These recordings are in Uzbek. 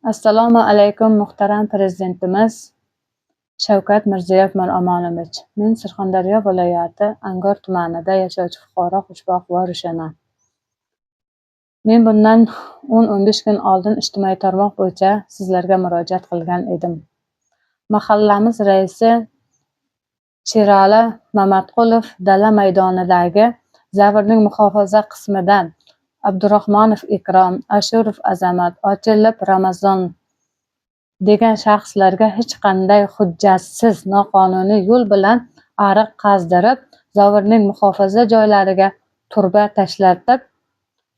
Assalomu alaykum muhtaram Prezidentimiz Shavkat Mirziyoyev Miromonovich. Men Surxondaryo viloyati Angor tumanida yashovchi fuqaro Xushboq Vorishaman. Men bundan 10-15 kun oldin ijtimoiy tarmoq bo'yicha sizlarga murojaat qilgan edim. Mahallamiz raisi Sherali Mamatqulov dala maydonidagi zavirning muhofaza qismidan Abdurahmonov Ikrom, Ashurov Azamat, Ochilov Ramazon degan shaxslarga hech qanday hujjatsiz noqonuniy yo'l bilan ariq qazdirib, zavirning muhofaza joylariga turba tashlatib,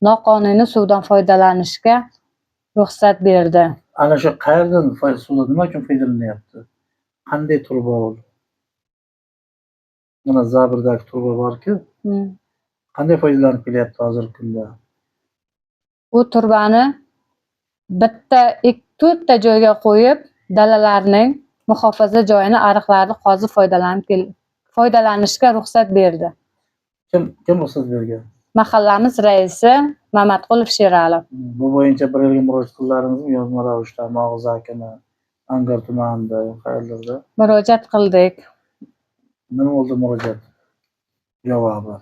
noqonuniy suvdan foydalanishga ruxsat berdi. Ana shu qayerdan suvdan nima uchun foydalanyapti? Qanday turba u? Mana zabirdagi turba borku. Qanday foydalanib kelyapti hozirgi kunda? Bu turbani bitta 2-4 ta joyga qo'yib, dalalarning muhofaza joyini ariqlarni qozib foydalanishga ruxsat berdi. Kim ruxsat bergan? Mahallamiz raisi Mamatqulov Sherali. Bu bo'yicha bir yerga murojaat qildingizmi? Yozma ravishda Mag'iz akini Angor tumanida qayerlarda? Murojaat qildik. Nima bo'ldi murojaat javobi?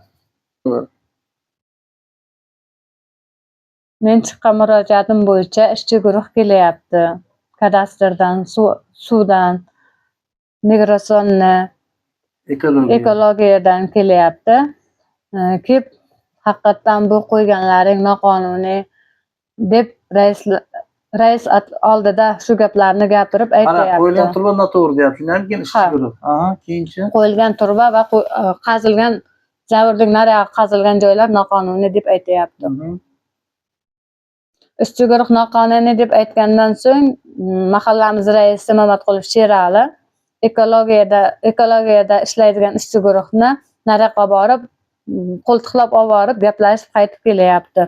Men chiqqan murojaatim bo'yicha ishchi guruh kelyapti. Kadastrdan, suvdan, migratsionni, ekologiyadan kelyapti. Kelib haqiqatdan bu qo'yganlaring noqonuniy deb rais oldida shu gaplarni gapirib aytayapti. Qo'yilgan turba noto'g'ri deyapti. Shundan keyin ishchi guruh. Keyinchi qo'yilgan turba va qazilgan zavirning nariyoqqa qazilgan joylar noqonuniy deb aytayapti. Ishchi guruh noqonuniy deb aytgandan so'ng mahallamiz raisi Mamatqulov Sherali ekologiyada ishlaydigan ishchi guruhni nariyoqqa borib, qo'ltiqlab olib borib gaplashib qaytib kelyapti.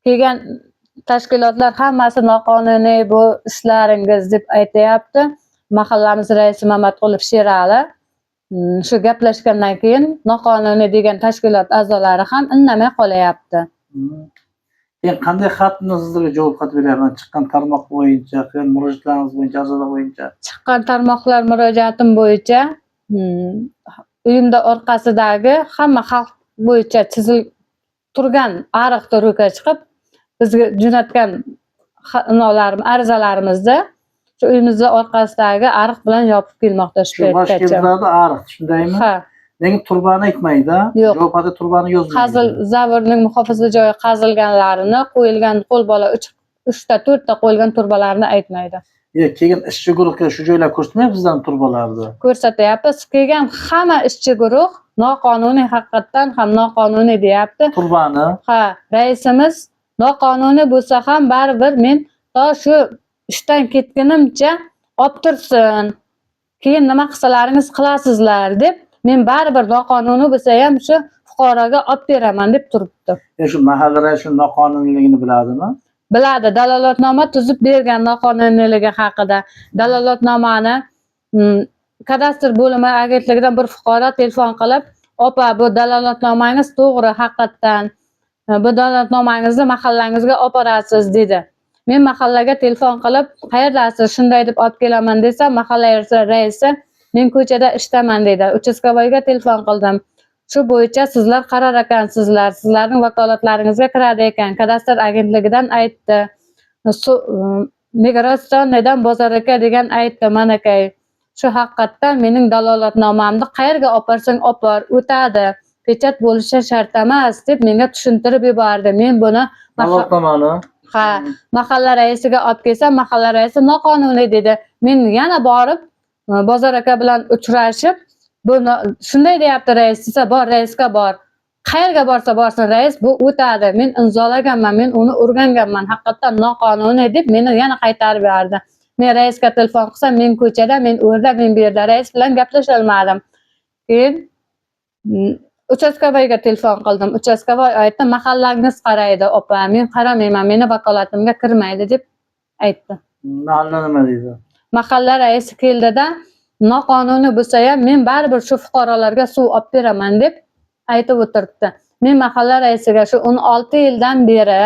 Kelgan tashkilotlar hammasi noqonuniy bu ishlaringiz deb aytayapti. Mahallamiz raisi Mamatqulov Sherali shu gaplashgandan keyin noqonuniy degan tashkilot a'zolari ham indamay qolyapti. Keyin qanday xatni sizlarga javob xat beryapman? Chiqqan tarmoq bo'yicha, murojaatlaringiz bo'yicha, a'zolar bo'yicha. Chiqqan tarmoqlar murojaatim bo'yicha uyimda orqasidagi hamma xalq bo'yicha chizilib turgan ariqda ro'ka chiqib, bizga jo'natgan arizalarimizni shu uyimizda orqasidagi ariq bilan yopib kelmoqda shu paytgacha. Ariq, shundaymi? Ha. Lekin turbani aytmaydi. Javobda turbani yozmaydi. Zavirning muhofaza joyi qazilganlarini, qo'yilgan qo'lbola 3 ta 4 ta qo'yilgan turbalarni aytmaydi. Keyin ishchi guruhga shu joylar ko'rsatmayapsizlarmi turbalarni? Ko'rsatyapmiz. Kelgan hamma ishchi guruh noqonuniy, haqiqatdan ham noqonuniy deyapti. Turbani? Ha, raisimiz noqonuniy bo'lsa ham baribir men to shu ishdan ketgunimcha olib tursin. Keyin nima qilsalaringiz qilasizlar deb men baribir noqonuniy bo'lsa ham shu fuqaroga olib beraman deb turibdi. Shu mahalla raisi noqonuniyligini biladimi? Biladi, dalolatnoma tuzib bergan noqonuniyligi haqida. Dalolatnomani kadastr bo'limi agentligidan bir fuqaro telefon qilib, "Opa, bu dalolatnomangiz to'g'ri haqiqatdan. Bu dalolatnomangizni mahallangizga olib borasiz" dedi. Men mahallaga telefon qilib, "Qayerdasiz?" shunday deb olib kelaman desam, mahalla raisi "Men ko'chada ishdaman" dedi. Uchastkovoyga telefon qildim. Shu bo'yicha sizlar qaror ekansizlar, sizlarning vakolatlaringizga kiradi ekan. Kadastr agentligidan aytdi. Migratsiyadan bozor aka degan aytdi. Manakay. Shu haqiqatdan mening dalolatnomamni qayerga olib borsang olib bor, o'tadi. Pechat bo'lishi shart emas deb menga tushuntirib yubordi. Men buni dalolatnomani mahalla raisiga olib kelsam, mahalla raisi noqonuniy dedi. Men yana borib bozor aka bilan uchrashib, buni shunday deyapti rais desa, bor raisga bor. Qayerga borsa borsin rais, bu o'tadi. Men imzolaganman, men uni o'rganganman. Haqiqatdan noqonuniy deb meni yana qaytarib berdi. Men raisga telefon qilsam, men ko'chada, men o'rda, men bu yerda rais bilan gaplasha olmadim. Keyin uchastkovoyga telefon qildim. Uchastkovoy aytdi, "Mahallangiz qaraydi, opa, men qaramayman, meni vakolatimga kirmaydi" deb aytdi. Mahalla nima deydi? Mahalla raisi keldida, noqonuniy bo'lsa ham men baribir shu fuqarolarga suv olib beraman deb aytib o'tiribdi. Men mahalla raisiga shu 16 yildan beri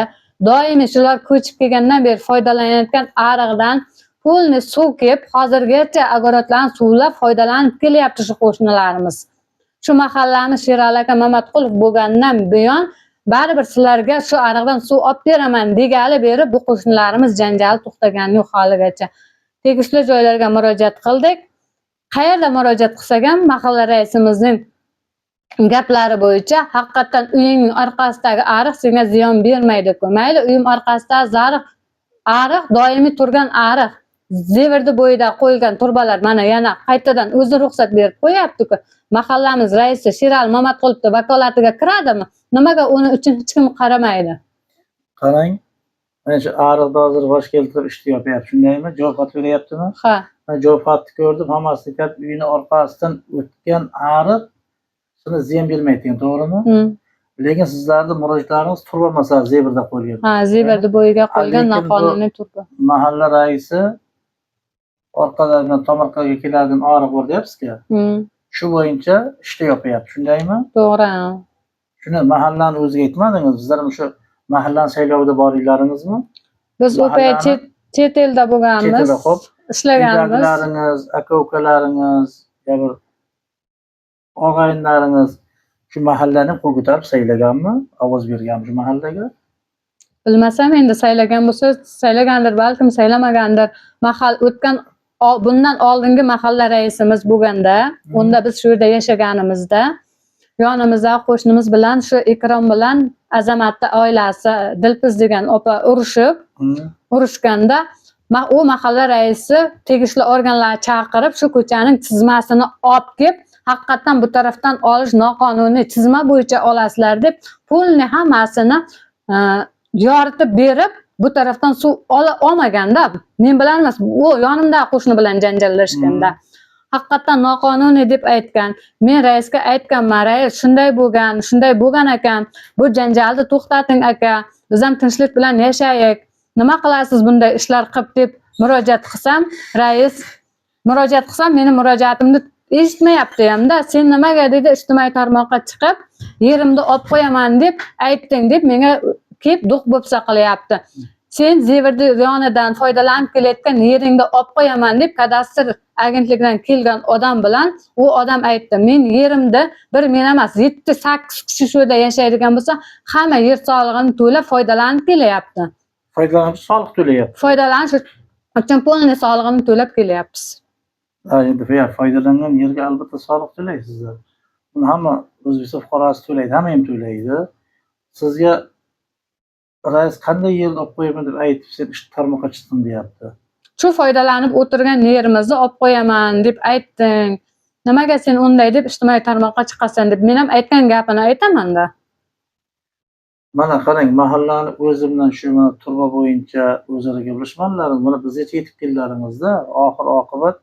doimiy shular ko'chib kelgandan beri foydalanayotgan ariqdan pulni suv kelib hozirgacha огородlarni suvlab foydalanib kelyapti shu qo'shnilarimiz. Shu mahallamiz Sherali aka Mamatqulov bo'lgandan buyon baribir sizlarga shu ariqdan suv olib beraman degali beri bu qo'shnilarimiz janjali to'xtagani yo'q haligacha. Tegishli joylarga murojaat qildik. Qayerda murojaat qilsak ham mahalla raisimizning gaplari bo'yicha haqiqatan uyingning orqasidagi ariq senga ziyon bermaydi-ku. Mayli uyim orqasidagi ariq doimiy turgan ariq. Zevirdi bo'yida qo'yilgan turbalar mana yana qaytadan o'zi ruxsat berib qo'yapti-ku. Mahallamiz raisi Sherali Mamatqulovning vakolatiga kiradimi? Nimaga uni uchun hech kim qaramaydi? Qarang, mana shu ariqda hozir bosh keltirib ishni yapyapti, shundaymi? Javob beryaptimi? Ha. Men javobni ko'rdim, hammasi aytib, uyini orqasidan o'tgan ariq shuni ziyon bermaydi, to'g'rimi? Lekin sizlarning murojaatlaringiz turba masalasi zebrda qo'yilgan. Ha, zebrda bo'yiga qo'yilgan noqonuniy turba. Mahalla raisi orqadan tomorqaga keladigan ariq bor deyapsiz-ku. Shu bo'yicha ishni yapyapti, shundaymi? To'g'ri. Shuni mahallani o'ziga aytmadingiz, sizlar shu mahallani saylovida boringlaringizmi? Biz o'pay chet elda bo'lganmiz. Chet elda xo'p. Ishlaganmiz. Uydagilaringiz, aka-ukalaringiz, ya bir og'aynilaringiz shu mahallani qo'l ko'tarib saylaganmi? Ovoz berganmi shu mahallaga? Bilmasam endi saylagan bo'lsa, saylagandir, balkim saylamagandir. O'tgan bundan oldingi mahalla raisimiz bo'lganda, unda biz shu yerda yashaganimizda, yonimizda qo'shnimiz bilan shu Ikrom bilan Azamatning oilasi Dilpiz degan opa urushganda, u mahalla raisi tegishli organlarni chaqirib shu ko'chaning tizmasini olib kelib, haqiqatan bu tarafdan olish noqonuniy tizma bo'yicha olasizlar deb pulni hammasini yoritib berib, bu tarafdan suv olmaganda, men bilan emas, u yonimdagi qo'shni bilan janjallashganda haqiqatan noqonuniy deb aytgan. Men raisga aytganman, rais shunday bo'lgan ekan, bu janjalni to'xtating aka, biz ham tinchlik bilan yashaylik. Nima qilasiz bunday ishlar qilib deb murojaat qilsam, meni murojaatimni eshitmayapti hamda, sen nimaga dedi ijtimoiy tarmoqqa chiqib, yerimni olib qo'yaman deb aytding deb menga kelib do'q bo'psa qilyapti. Sen zevirdi yonidan foydalanib kelayotgan yeringni olib qo'yaman deb kadastr agentligidan kelgan odam bilan u odam aytdi, men yerimda bir men emas 7-8 kishi shu yerda yashaydigan bo'lsa, hamma yer solig'ini to'lab foydalanib kelyapti. Foydalanuvchi soliq to'layapti. Foydalanish uchun pulni solig'ini to'lab kelyapmiz. Endi foydalangan yerga albatta soliq to'laysizlar. Buni hamma O'zbekiston fuqarosi to'laydi, hamma ham to'laydi. Sizga rais qanday yerni olib qo'yaman deb aytib, sen ish tarmoqqa chiqdim deyapti. Shu foydalanib o'tirgan yerimizni olib qo'yaman deb aytding. Nimaga sen unday deb ijtimoiy tarmoqqa chiqasan deb men ham aytgan gapini aytaman-da. Mana qarang, mahallani o'zimdan shu turba bo'yicha o'zaro gaplashmanlaringiz, mana bizgacha yetib keldilaringizda, oxir oqibat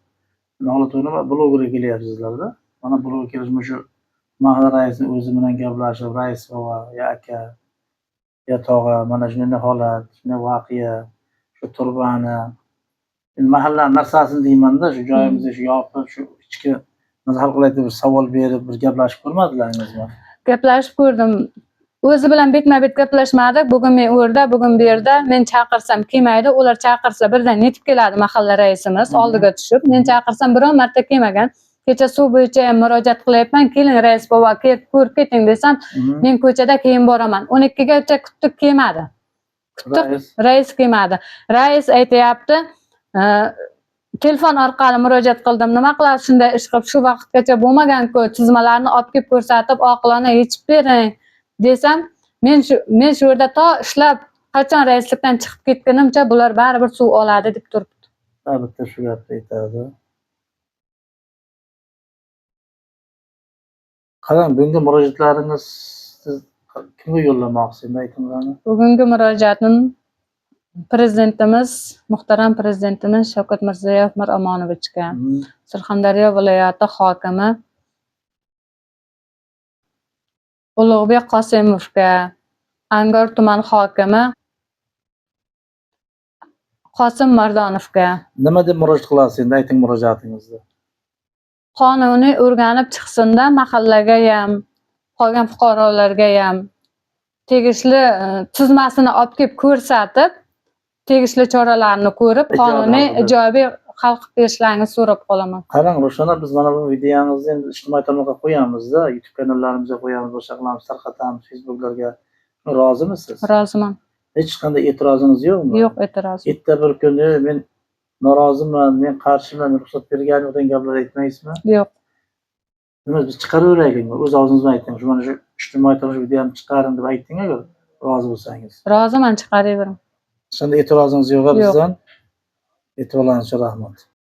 holatini blogerga kelyapsizlarda. Mana bloger kelishim shu mahalla raisining o'zi bilan gaplashib, rais bova, ya aka, ya tog'a, mana shunday holat, shunday voqea, shu turbani, mahalla narsasini deyman-da, shu joyimizda shu yopib, shu ichki hal qilayotib bir savol berib, bir gaplashib ko'rmadilaringizmi? Gaplashib ko'rdim. O'zi bilan betma-bet gaplashmadik. Bugun men u yerda, bugun bu yerda. Men chaqirsam kelmaydi, ular chaqirsa birdan yetib keladi mahalla raisimiz oldiga tushib. Men chaqirsam biron marta kelmagan. Kecha suv bo'yicha ham murojaat qilyapman. Keling rais bova, ko'rib keting desam, men ko'chada keyin boraman. 12 gacha kutdik, kelmadi. Rais kelmadi. Rais aytayapti, telefon orqali murojaat qildim. Nima qilasiz shunday ish qilib, shu vaqtgacha bo'lmagan-ku, tizmalarni olib kelib ko'rsatib, oqilona yechib bering desam, men shu yerda to ishlab qachon raislikdan chiqib ketganimcha bular baribir suv oladi deb turibdi. Albatta shu gapni aytadi. Qarang, bugungi murojaatlaringiz siz kimga yo'llamoqchisiz, aytinglarni? Bugungi murojaatim prezidentimiz, muhtaram prezidentimiz Shavkat Mirziyoyev Miromonovichga, Surxondaryo viloyati hokimi Ulug'bek Qosimovga, Angor tuman hokimi Qosim Mardonovga. Nima deb murojaat qilasiz endi, ayting murojaatingizni. Qonuniy o'rganib chiqsinda mahallaga ham, qolgan fuqarolarga ham tegishli tuzmasini olib kelib ko'rsatib, tegishli choralarni ko'rib, qonuniy ijobiy hal qilib berishlarini so'rab qolaman. Qarang Ro'shana, biz mana bu videomizni endi ijtimoiy tarmoqqa qo'yamizda, YouTube kanallarimizga qo'yamiz, boshqa qilamiz, tarqatamiz, Facebooklarga. Rozimisiz? Roziman. Hech qanday e'tirozingiz yo'qmi? Yo'q e'tiroz. Erta bir kuni men noroziman, men qarshiman, ruxsat berganim degan gaplar aytmaysizmi? Yo'q. Nima biz chiqaraveraylikmi? O'z og'zingizdan ayting. Shu mana shu ijtimoiy tarmoq videoni chiqaring deb ayting agar rozi bo'lsangiz. Roziman, chiqaravering. Hech qanday e'tirozingiz yo'q Yo'q. bizdan. E'tiborlaringiz uchun rahmat.